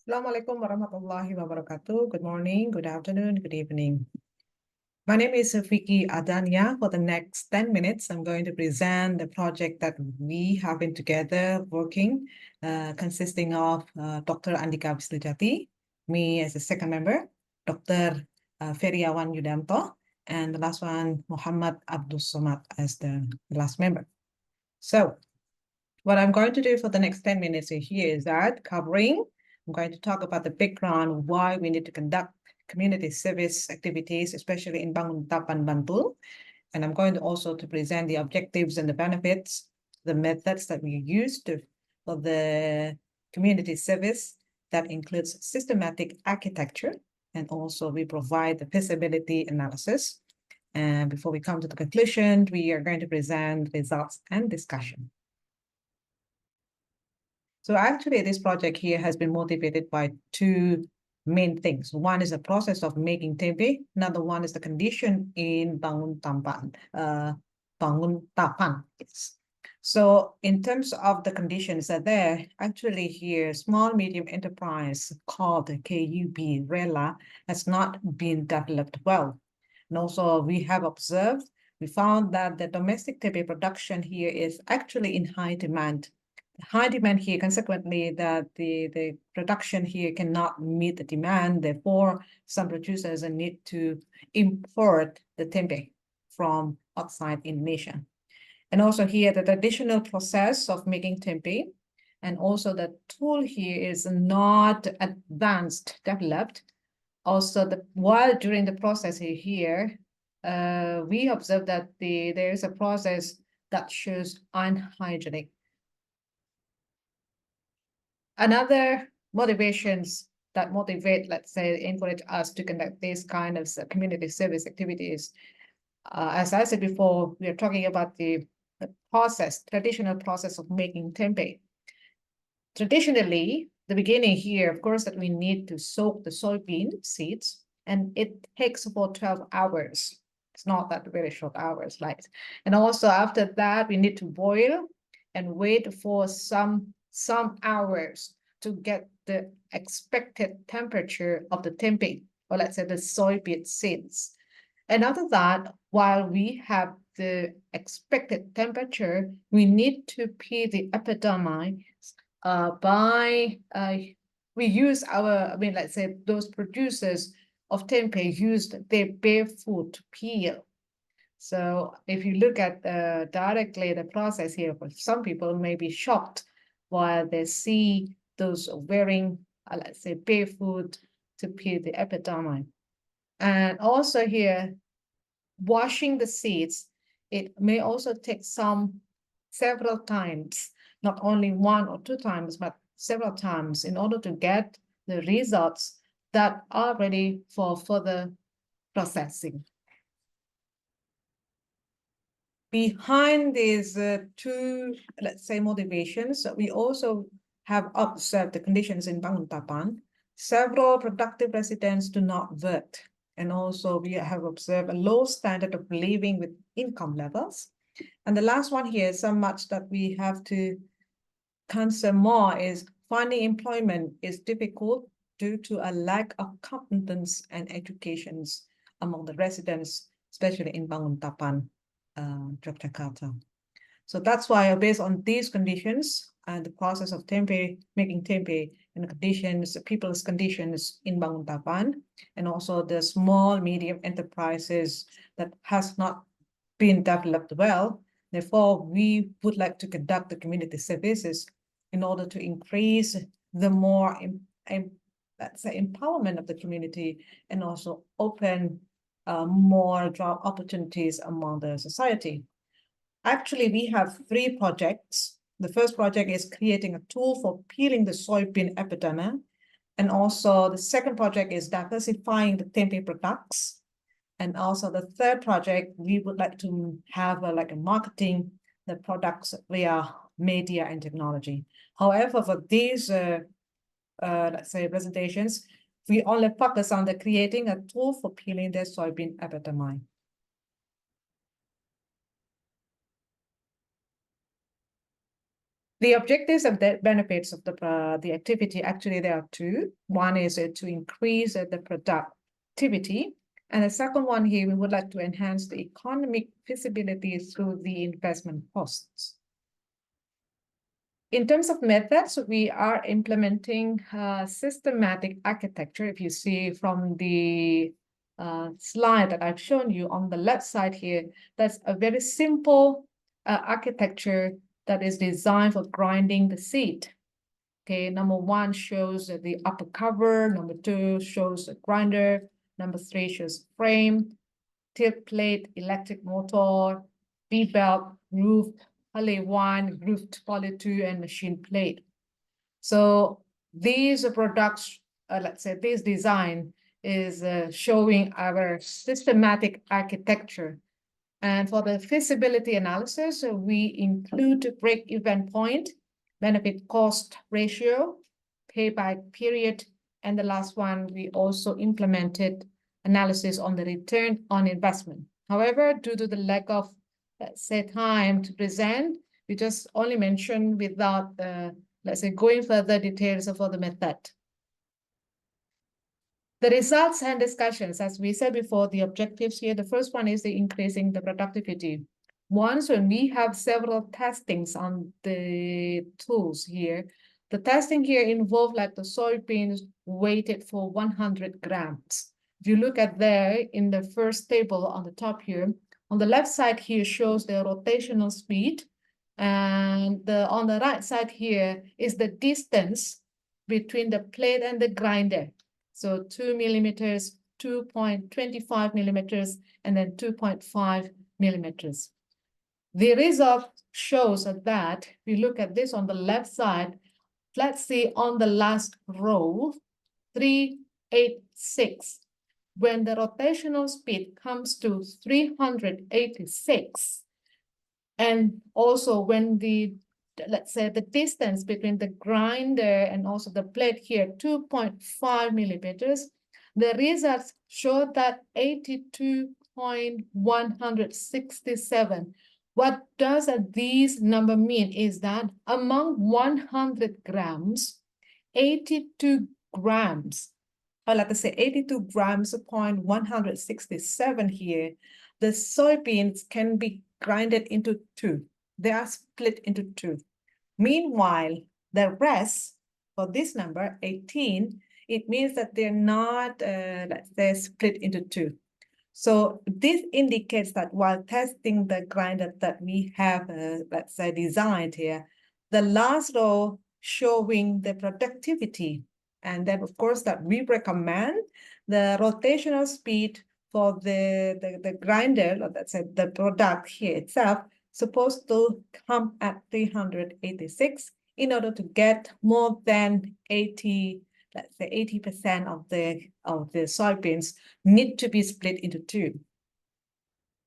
Assalamualaikum warahmatullahi wabarakatuh. Good morning, good afternoon, good evening. My name is Vicky Adania. For the next 10 minutes, I'm going to present the project that we have been together working, consisting of Dr. Andika Wisnujati, me as a second member, Dr. Feriawan Yudanto, and the last one, Muhammad Abdul Somad as the last member. So what I'm going to do for the next 10 minutes here is that I'm going to talk about the background, why we need to conduct community service activities, especially in Banguntapan, Bantul. And I'm going to also to present the objectives and the benefits, the methods that we use for the community service that includes systematic architecture. And also we provide the feasibility analysis. And before we come to the conclusion, we are going to present results and discussion. So actually, this project here has been motivated by two main things. One is the process of making tempeh. Another one is the condition in Banguntapan. Banguntapan. Yes. So in terms of the conditions that there, actually here, small medium enterprise called KUB RELA has not been developed well. And also we have observed, we found that the domestic tempeh production here is actually in high demand. High demand here, consequently, that the production here cannot meet the demand. Therefore, some producers need to import the tempeh from outside Indonesia. And also here, the traditional process of making tempeh, and also the tool here is not advanced, developed. Also, while during the process here, we observe that there is a process that shows unhygienic. Another motivations that motivate, let's say, encourage us to conduct these kind of community service activities. As I said before, we are talking about the process, traditional process of making tempeh. Traditionally, the beginning here, of course, that we need to soak the soybean seeds, and it takes about 12 hours. It's not that very short hours, right? And also after that, we need to boil and wait for some hours to get the expected temperature of the tempeh, or let's say the soybean seeds. And after that, while we have the expected temperature, we need to peel the epidermis we use let's say those producers of tempeh used their bare foot to peel. So if you look at directly the process here, for some people may be shocked while they see those wearing, let's say, barefoot to peel the epidermis. And also here, washing the seeds, it may also take several times, not only one or two times, but several times in order to get the results that are ready for further processing. Behind these two, let's say, motivations, we also have observed the conditions in Banguntapan. Several productive residents do not work. And also we have observed a low standard of living with income levels. And the last one here, so much that we have to consider more, is finding employment is difficult due to a lack of competence and educations among the residents, especially in Banguntapan, Yogyakarta. So that's why, based on these conditions and the process of making tempeh and the conditions, people's conditions in Banguntapan, and also the small, medium enterprises that has not been developed well. Therefore, we would like to conduct the community services in order to increase the more, let's say, empowerment of the community and also open more job opportunities among the society. Actually, we have 3 projects. The first project is creating a tool for peeling the soybean epidermis. And also the second project is diversifying the tempeh products. And also the third project, we would like to have like a marketing the products via media and technology. However, for these, let's say, presentations, we only focus on the creating a tool for peeling the soybean epidermis. The objectives and the benefits of the activity, actually there are two. One is to increase the productivity, and the second one here, we would like to enhance the economic feasibility through the investment costs. In terms of methods, we are implementing systematic architecture. If you see from the slide that I've shown you on the left side here, that's a very simple architecture that is designed for grinding the seed. Okay, number one shows the upper cover, number two shows a grinder, number three shows frame, tilt plate, electric motor, V-belt, roof, Poly 1, roofed Poly 2, and machine plate. So these products, let's say this design is showing our systematic architecture. And for the feasibility analysis, we include break-even point, benefit cost ratio, payback period, and the last one, we also implemented analysis on the return on investment. However, due to the lack of, let's say, time to present, we just only mention without, let's say, going further details for the method. The results and discussions, as we said before, the objectives here, the first one is the increasing the productivity. Once when we have several testings on the tools here, the testing here involved like the soybeans weighted for 100 grams. If you look at there in the first table on the top here, on the left side here shows the rotational speed, and on the right side here is the distance between the plate and the grinder. So 2 millimeters, 2.25 millimeters, and then 2.5 millimeters. The result shows that if you look at this on the left side, let's see on the last row, 386. When the rotational speed comes to 386, and also when the, let's say the distance between the grinder and also the plate here, 2.5 millimeters, the results show that 82.167. What does these number mean is that among 100 grams, 82 grams, or let us say 82 grams upon 167 here, the soybeans can be grinded into two. They are split into two. Meanwhile, the rest for this number, 18, it means that they're not, let's say, split into two. So this indicates that while testing the grinder that we have, let's say, designed here, the last row showing the productivity. And then, of course, that we recommend the rotational speed for the grinder, or let's say the product here itself, supposed to come at 386 in order to get more than 80, let's say 80% of the soybeans need to be split into two.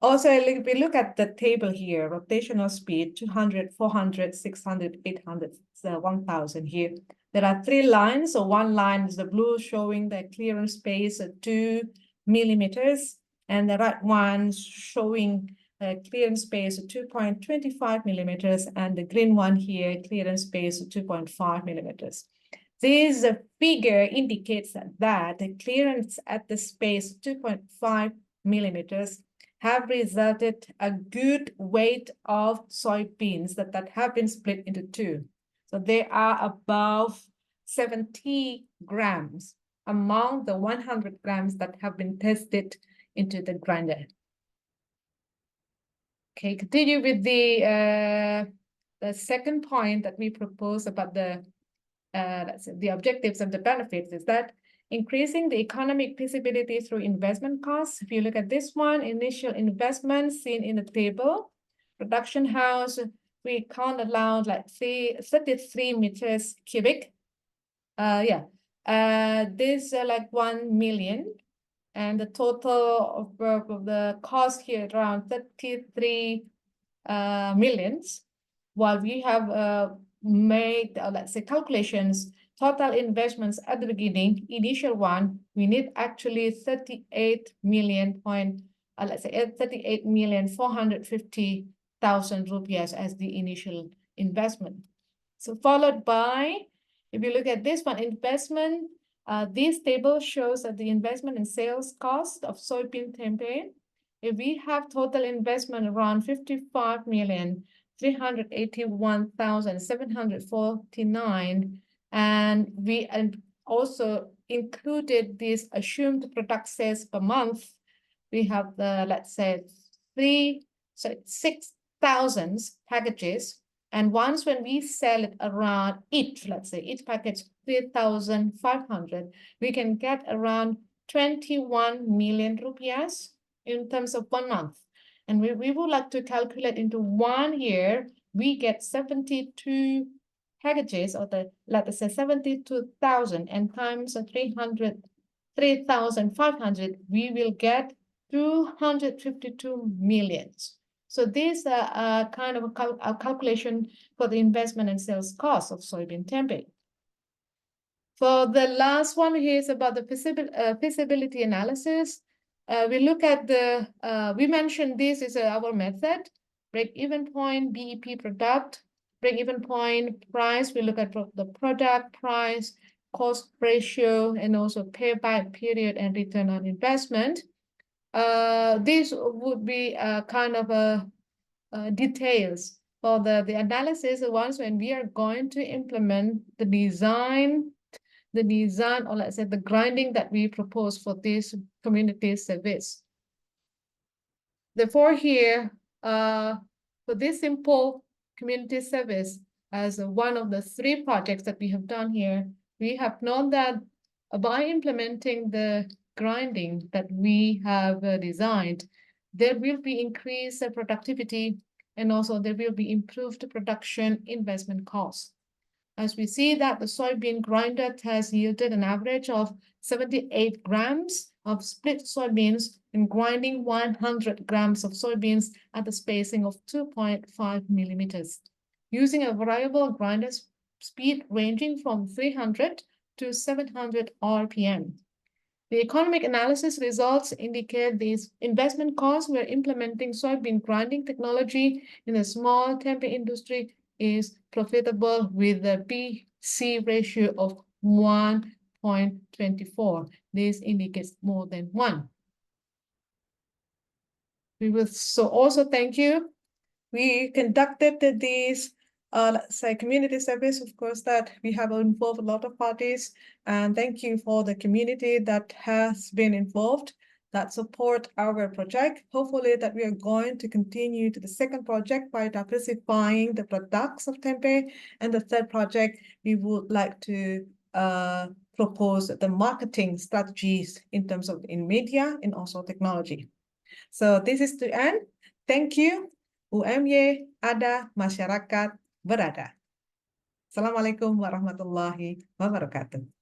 Also, if we look at the table here, rotational speed, 200, 400, 600, 800, 1,000 here. There are three lines. So one line is the blue showing the clearance space at 2 millimeters, and the right one showing clearance space at 2.25 millimeters, and the green one here, clearance space at 2.5 millimeters. This figure indicates that the clearance at the space 2.5 millimeters have resulted a good weight of soybeans that have been split into two. So they are above 70 grams among the 100 grams that have been tested into the grinder. Okay, continue with the second point that we propose about the objectives and the benefits is that increasing the economic feasibility through investment costs. If you look at this one, initial investment seen in the table, production house, we count around like 33 meters cubic. This like 1 million, and the total of the cost here around 33 millions. While we have made, let's say, calculations, total investments at the beginning, initial one, we need actually 38 million let's say 38,450,000 rupees as the initial investment. So followed by, if you look at this one, investment, this table shows that the investment and sales cost of soybean tempeh. If we have total investment around 55,381,749, and we also included this assumed product sales per month, we have the, let's say, 6,000 packages. And once when we sell it around each, let's say each package 3,500, we can get around 21 million rupiahs in terms of 1 month. And we would like to calculate into 1 year, we get 72 packages, or let's say 72,000, and times 3,500, we will get 252 millions. So this kind of a calculation for the investment and sales cost of soybean tempeh. For the last one here is about the feasibility analysis. We look at the, we mentioned this is our method, break-even point, BEP product, break-even point price. We look at the product price, cost ratio, and also payback period and return on investment. This would be kind of a details for the analysis once when we are going to implement the design, or let's say the grinding that we propose for this community service. Therefore here, for this simple community service, as one of the 3 projects that we have done here, we have known that by implementing the grinding that we have designed, there will be increased productivity, and also there will be improved production investment costs. As we see that the soybean grinder has yielded an average of 78 grams of split soybeans in grinding 100 grams of soybeans at the spacing of 2.5 millimeters, using a variable grinder speed ranging from 300 to 700 RPM. The economic analysis results indicate these investment costs where implementing soybean grinding technology in a small tempeh industry is profitable with a BC ratio of 1.24. This indicates more than 1. We will also thank you. We conducted this let's say community service, of course, that we have involved a lot of parties, and thank you for the community that has been involved, that support our project. Hopefully that we are going to continue to the second project by diversifying the products of tempeh, and the third project we would like to propose the marketing strategies in terms of in media and also technology. So this is the end. Thank you. UMY ada, masyarakat berada. Assalamualaikum warahmatullahi wabarakatuh.